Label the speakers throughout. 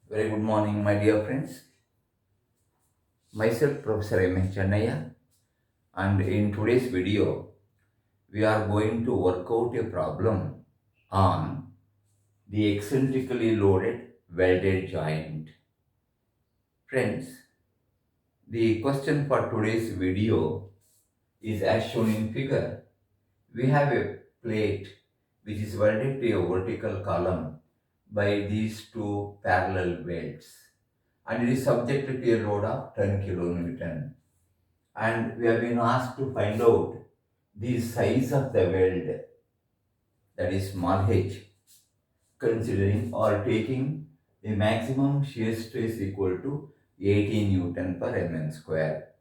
Speaker 1: Very good morning, my dear friends. Myself, Professor M. Chennaya, and in today's video, we are going to work out a problem on the eccentrically loaded welded joint. Friends, the question for today's video is as shown in figure. We have a plate which is welded to a vertical column by these two parallel welds, and it is subjected to a load of 10 kilonewton, and we have been asked to find out the size of the weld, that is small h, considering or taking the maximum shear stress equal to 80 newton per mm square.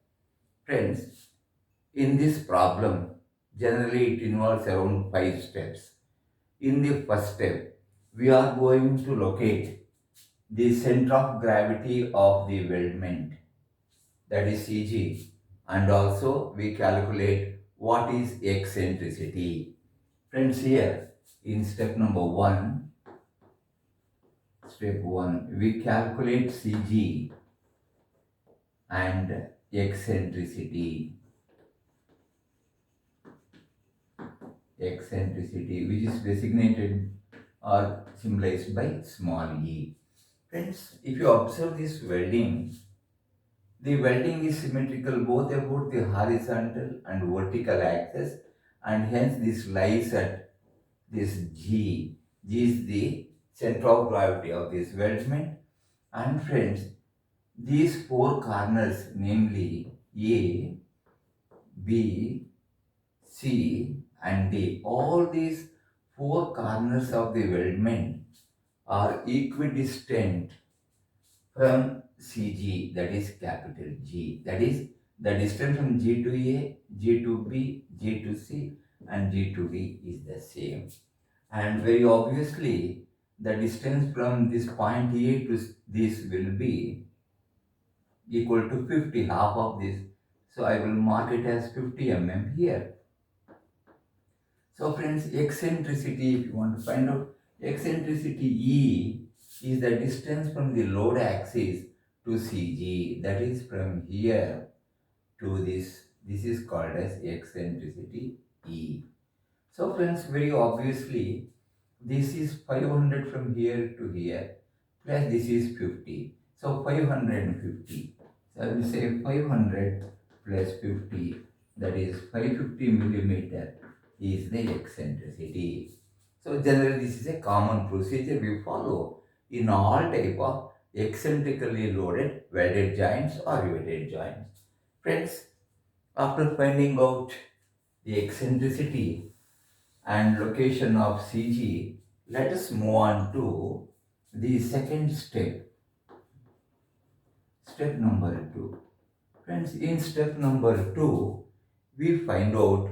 Speaker 1: Friends, in this problem, generally it involves around 5 steps. In the first step, we are going to locate the center of gravity of the weldment, that is CG, and also we calculate what is eccentricity. Friends, here in step 1, we calculate CG and eccentricity, which is designated or symbolized by small e. Friends, if you observe this welding, the welding is symmetrical both about the horizontal and vertical axis, and hence this lies at this G. G is the center of gravity of this weldment. And friends, these four corners, namely A, B, C, and D, all these four corners of the weldment are equidistant from CG, that is capital G. That is the distance from G to A, G to B, G to C, and G to D is the same. And very obviously, the distance from this point A to this will be equal to 50, half of this. So I will mark it as 50 mm here. So friends, eccentricity, if you want to find out, eccentricity E is the distance from the load axis to CG, that is from here to this. This is called as eccentricity E. So friends, very obviously, this is 500 from here to here, plus this is 50. So 550. So I will say 500 plus 50, that is 550 millimeter is the eccentricity. So generally this is a common procedure we follow in all type of eccentrically loaded welded joints or riveted joints. Friends, after finding out the eccentricity and location of CG, let us move on to the second step, step number 2. Friends, in step number 2, we find out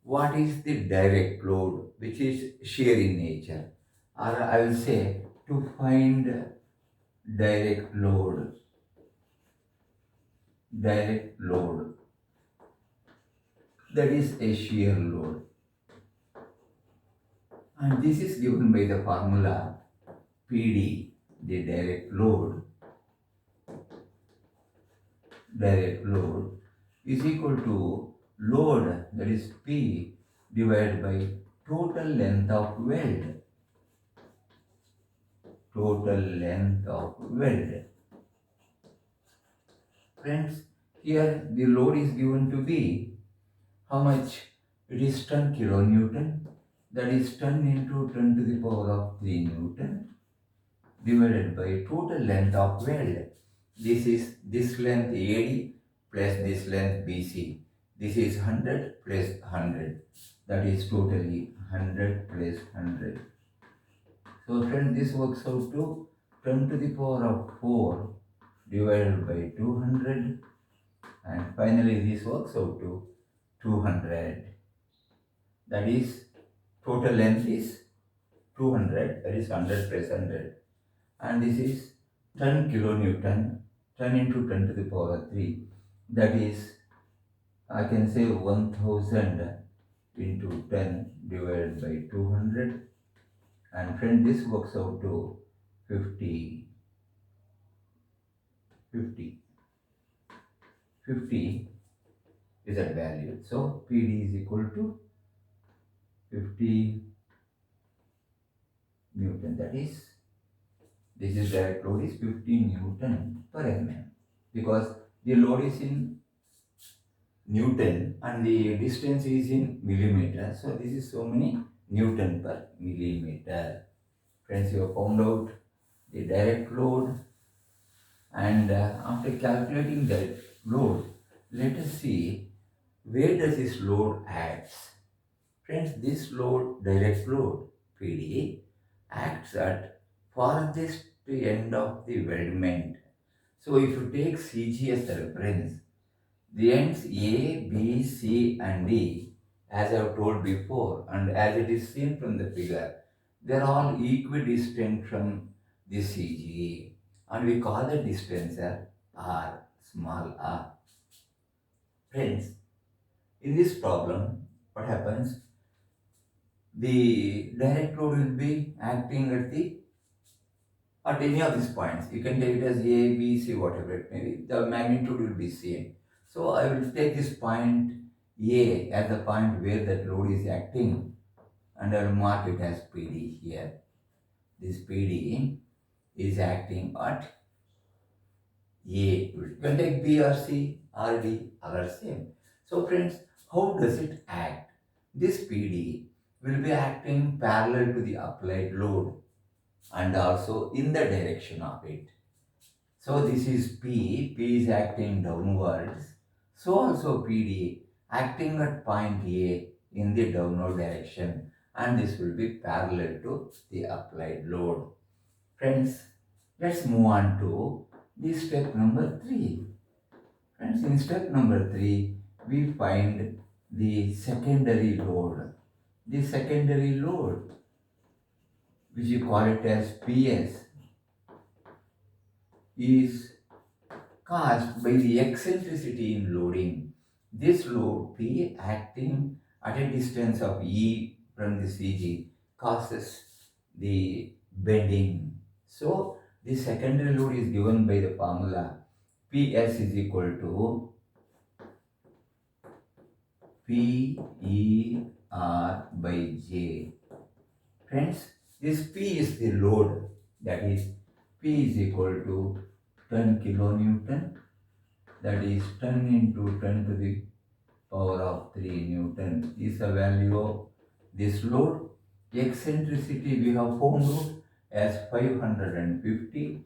Speaker 1: what is the direct load, which is shear in nature. Or I will say, to find direct load, that is a shear load. And this is given by the formula PD, the direct load is equal to load, that is P, divided by total length of weld. Friends, here the load is given to be how much? It is 10 kilonewton, that is 10 into 10 to the power of 3 newton, divided by total length of weld. This is this length AD plus this length BC. This is 100 plus 100. That is totally 100 plus 100. So friends, this works out to 10 to the power of 4 divided by 200, and finally this works out to 200. That is, total length is 200, that is 100 plus 100, and this is 10 kilonewton, 10 into 10 to the power 3, that is, I can say 1000 into 10 divided by 200, and friend, this works out to 50. 50. 50 is that value. So PD is equal to 50 Newton. That is, this is direct load is 50 Newton per mm, because the load is in Newton and the distance is in millimeter. So this is so many Newton per millimeter. Friends, you have found out the direct load, and after calculating that load, let us see where does this load acts. Friends, this load, direct load PD, acts at farthest end of the weldment. So if you take CG as the reference, the ends A, B, C and D, as I have told before and as it is seen from the figure, they are all equidistant from the CG, and we call the distance as R, small r. Friends, in this problem, what happens? The direct load will be acting at any of these points. You can take it as A, B, C, whatever it may be. The magnitude will be same. So I will take this point A as the point where that load is acting, and I will mark it as PD here. This PD is acting at A. You can take B or C or D, all are same. So friends, how does it act? This PD will be acting parallel to the applied load and also in the direction of it. So this is P is acting downwards. So also PD acting at point A in the downward direction, and this will be parallel to the applied load. Friends, let's move on to the step number 3. Friends, in step number 3, we find the secondary load. The secondary load, which you call it as PS, is caused by the eccentricity in loading. This load P acting at a distance of E from the CG causes the bending. So the secondary load is given by the formula PS is equal to PER by J. Friends, this P is the load, that is P is equal to 10 kilonewton, that is 10 into 10 to the power of 3 Newton is the value of this load. Eccentricity we have found out as 550,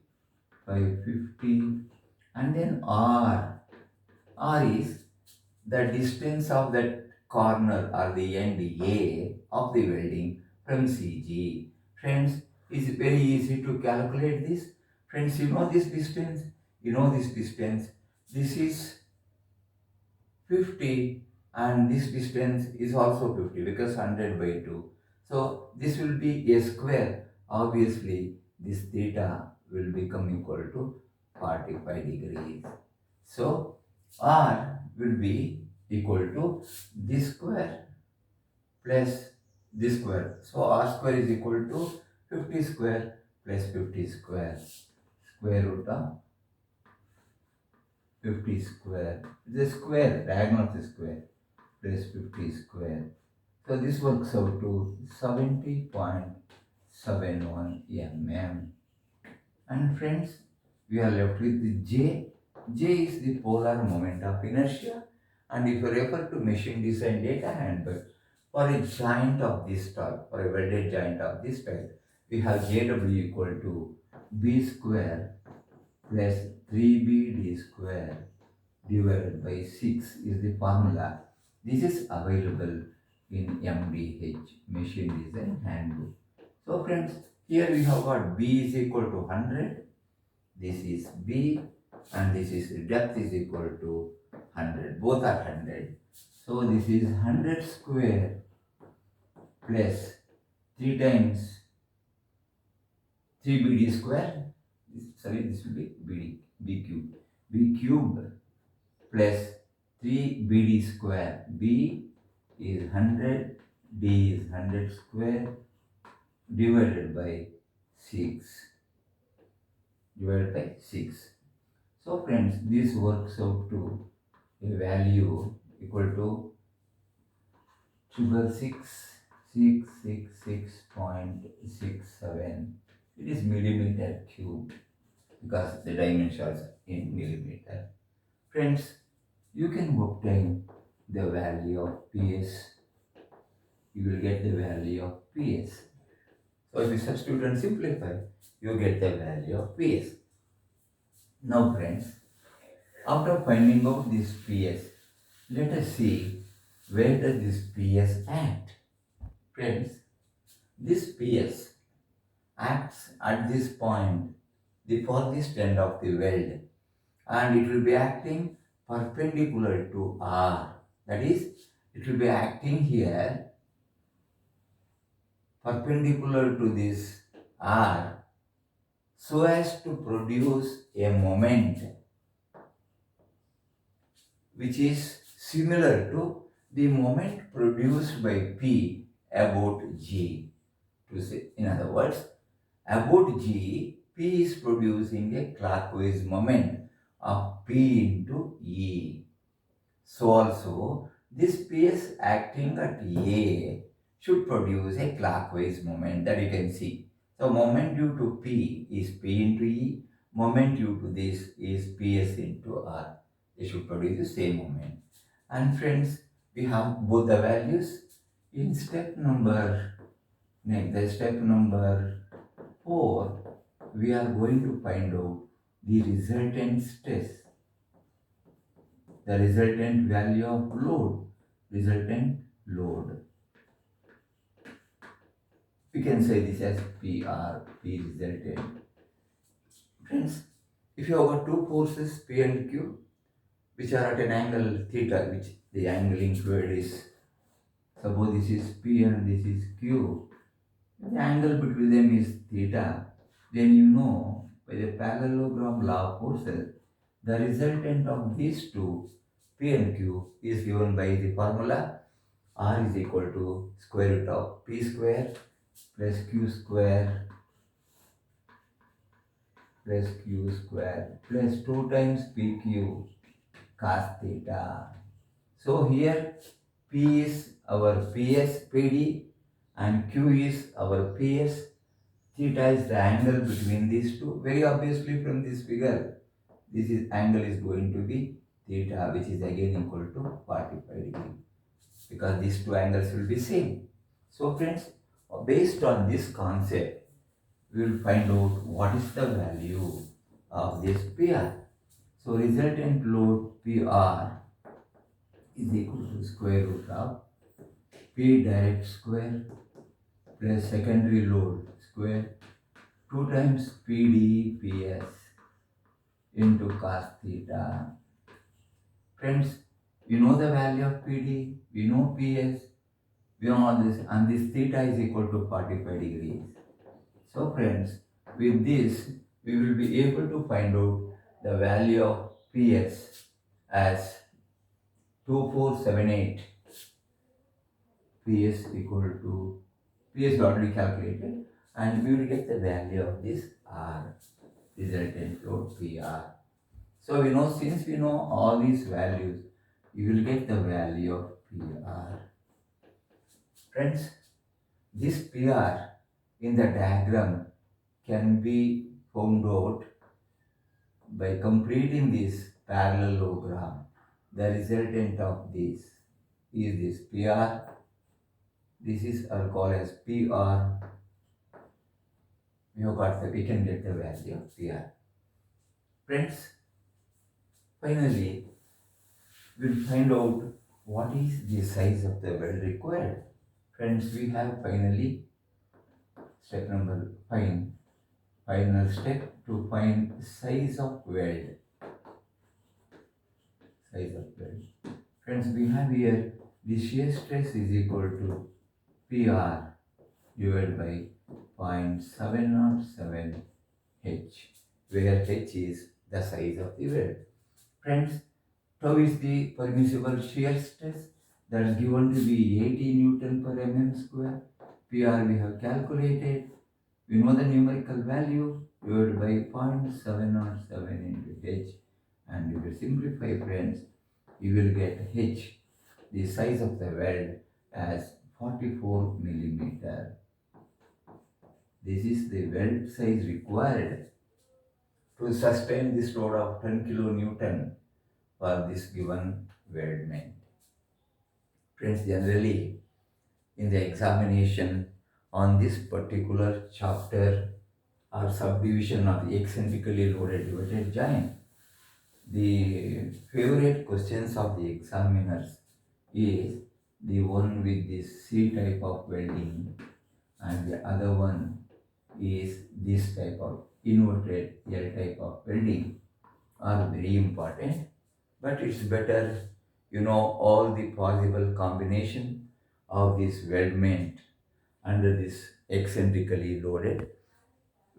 Speaker 1: 550, and then R is the distance of that corner or the end A of the welding from CG. Friends, it's very easy to calculate this. Friends, you know this distance, this is 50, and this distance is also 50 because 100 by 2. So this will be a square. Obviously, this theta will become equal to 45 degrees. So R will be equal to this square plus this square. So R square is equal to 50 square plus 50 square. Square root of 50 square. The square, diagonal of the square, plus 50 square. So this works out to 70.71 mm. And friends, we are left with the J. J is the polar moment of inertia. And if you refer to machine design data handbook, for a joint of this type, for a welded joint of this type, we have JW equal to B square plus 3BD square divided by 6 is the formula. This is available in MDH, Machine Design Handbook. So friends, here we have got B is equal to 100. This is B, and this is depth is equal to 100. Both are 100. So this is 100 square plus 3 times 3BD square. This will be B cube. B cube plus 3BD square. B is 100, D is 100 square divided by 6. So friends, this works out to a value equal to triple six 666.67. It is millimeter cube because the dimensions in millimeter. Friends, you can obtain the value of PS. You will get the value of PS. So if you substitute and simplify, you get the value of PS. Now friends, after finding out this PS, let us see where does this PS act. Friends, this PS acts at this point, the farthest end of the weld, and it will be acting perpendicular to R. That is, it will be acting here perpendicular to this R so as to produce a moment which is similar to the moment produced by P about G. To say, in other words, about G, P is producing a clockwise moment of P into E. So also, this PS acting at A should produce a clockwise moment that you can see. So moment due to P is P into E, moment due to this is PS into R. They should produce the same moment. And friends, we have both the values. In step number 4, we are going to find out the resultant stress, the resultant value of load, resultant load. We can say this as PR, P resultant. Friends, if you have got two forces P and Q, which are at an angle theta, which the angle included is, suppose this is P and this is Q, the angle between them is theta, then you know by the parallelogram law of forces, the resultant of these two, P and Q, is given by the formula R is equal to square root of P square plus Q square plus Q square plus 2 times PQ cos theta. So here P is our PS PD and Q is our PS. Theta is the angle between these two. Very obviously from this figure, this is angle is going to be theta, which is again equal to 45 degree, because these two angles will be same. So friends, based on this concept, we will find out what is the value of this PR. So resultant load PR is equal to square root of P direct square plus secondary load square 2 times PD PS into cos theta. Friends, you know the value of PD, we know PS, we know all this, and this theta is equal to 45 degrees. So friends, with this, we will be able to find out the value of PS as 2478. PS equal to, PS already calculated, and we will get the value of this R, resultant load PR. So we know, since we know all these values, you will get the value of PR. Friends, this PR in the diagram can be found out by completing this parallelogram. The resultant of this is this PR. This is called as PR. We can get the value of PR. Friends, finally, we'll find out what is the size of the weld required. Friends, we have finally step number 5. Final step to find size of weld. Size of weld. Friends, we have here the shear stress is equal to PR divided by 0.707 H, where H is the size of the weld. Friends, tau is the permissible shear stress that is given to be 80 Newton per mm square. PR we have calculated. We know the numerical value divided by 0.707 into H. And if you simplify, friends, you will get H, the size of the weld, as 44 millimeter. This is the weld size required to sustain this load of 10 kilonewton for this given weldment. Friends, generally in the examination on this particular chapter or subdivision of the eccentrically loaded divided joint, the favorite questions of the examiners is the one with this C type of welding, and the other one is this type of inverted L type of welding are very important. But it's better you know all the possible combination of this weldment under this eccentrically loaded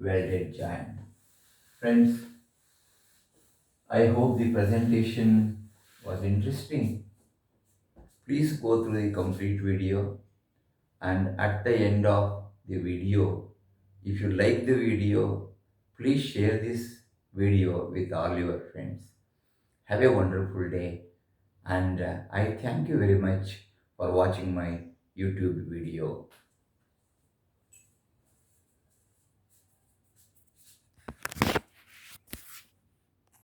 Speaker 1: welded joint. Friends, I hope the presentation was interesting. Please go through the complete video, and at the end of the video, if you like the video, please share this video with all your friends. Have a wonderful day, and I thank you very much for watching my YouTube video.